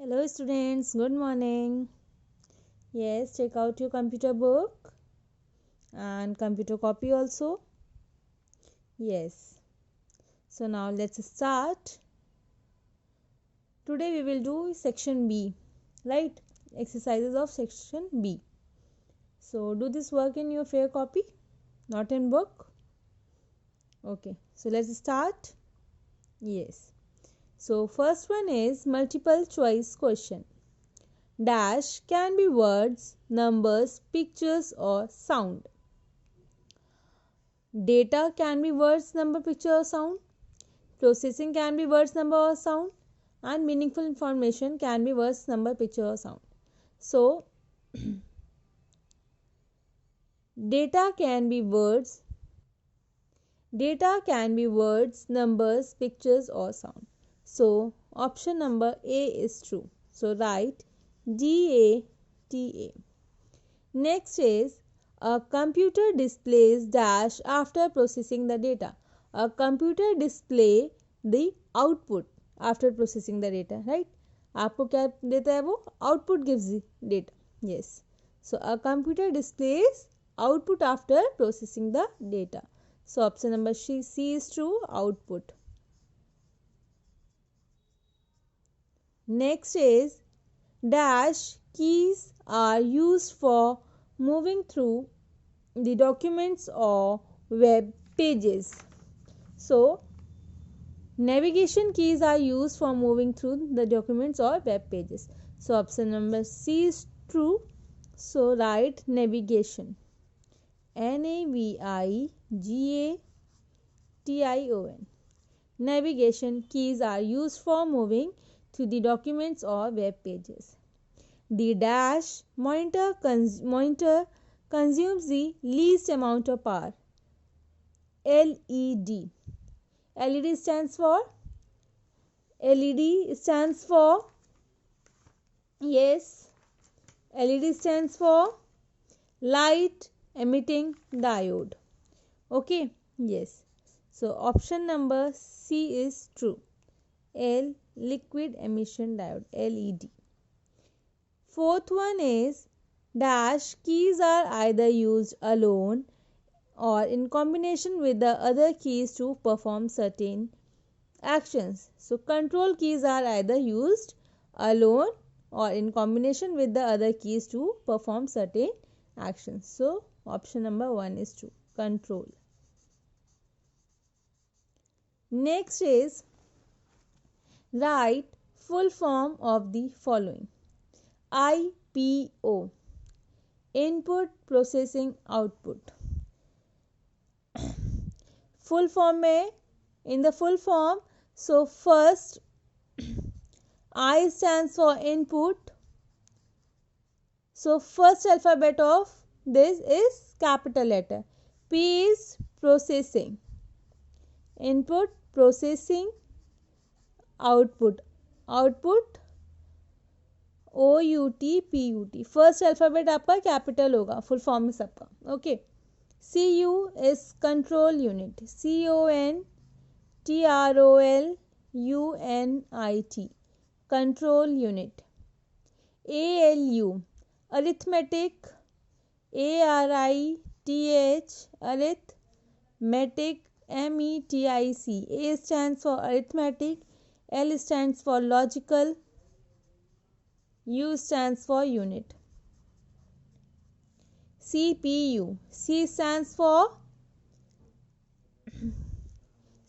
Hello students, good morning. Yes, check out your computer book and computer copy also. Yes. So now let's start. Today we will do section B, right? Exercises of section B. So do this work in your fair copy, not in book. Okay. So let's start. Yes. So first one is multiple choice question. Dash can be words, numbers, pictures or sound. Data can be words, number, picture or sound. Processing can be words, number or sound. And meaningful information can be words, number, picture or sound. So, data can be words. Data can be words, numbers, pictures or sound. So, option number A is true. So, write DATA. Next is a computer displays dash after processing the data. A computer display the output after processing the data, right? आपको क्या देता है वो? Output gives the data. Yes. So a computer displays output after processing the data. So option number C is true. Output. Next is dash keys are used for moving through the documents or web pages. So, navigation keys are used for moving through the documents or web pages. So, option number C is true. So, write navigation. Navigation. Navigation keys are used for moving through the documents or web pages. The dash monitor consumes the least amount of power. LED. LED stands for yes, LED stands for light emitting diode. Okay, yes. So option number C is true. Liquid emission diode, LED. Fourth one is dash keys are either used alone or in combination with the other keys to perform certain actions. So control keys are either used alone or in combination with the other keys to perform certain actions. So option number 1 is true. Control. Next is write full form of the following. IPO, input processing output. Full form में, in the full form, so first I stands for input. So first alphabet of this is capital letter. P is processing. Input, processing, output. Output OUT, first alphabet आपका capital होगा full form में सबका. Okay. CU is control unit. CONTROLUNIT, control unit. ALU, arithmetic. ARITH, arithmetic. METIC, A stands for arithmetic, L stands for logical, U stands for unit. CPU, C stands for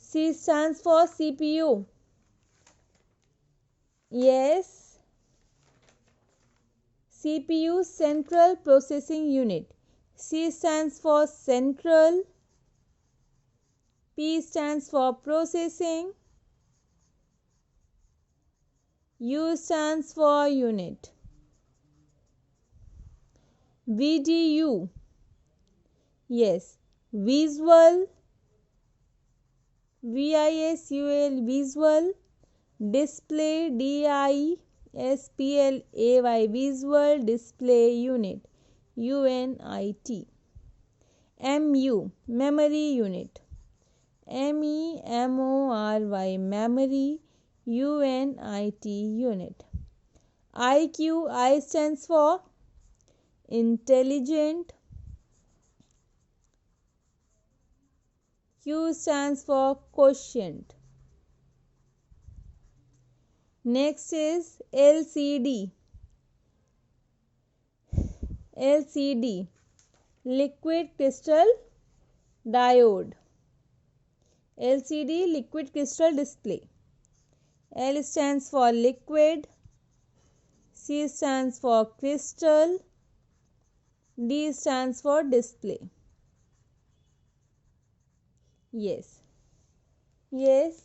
CPU. Yes. CPU, central processing unit. C stands for central. P stands for processing. U stands for unit. VDU, yes, visual. VISUAL, visual. Display, DISPLAY, visual display unit. UNIT. MU, memory unit. MEMORY, memory. UNIT, unit. IQ, I stands for intelligent, Q stands for quotient. Next is LCD. LCD, liquid crystal diode. LCD, liquid crystal display. L stands for liquid, C stands for crystal, D stands for display. Yes. Yes.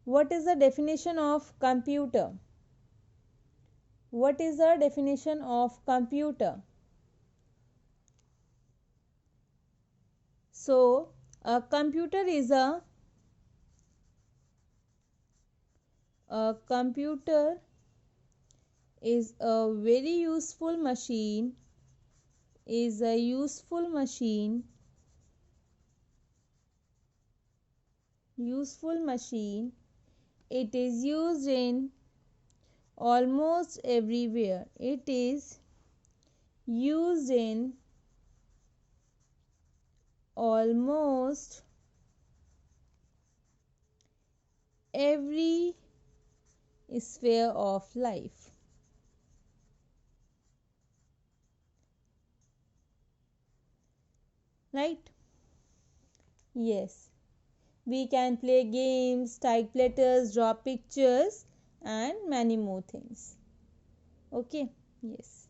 What is the definition of computer? What is the definition of computer? So, a computer is a very useful machine, is a useful machine It is used in almost everywhere. It is used in almost every sphere of life. Right? Yes. We can play games, type letters, draw pictures, and many more things. Okay? Yes.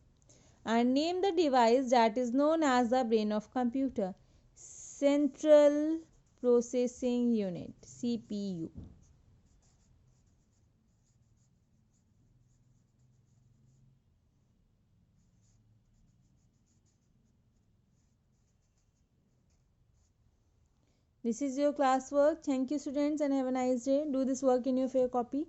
And name the device that is known as the brain of computer. Central Processing Unit, CPU. This is your classwork. Thank you, students, and have a nice day. Do this work in your fair copy.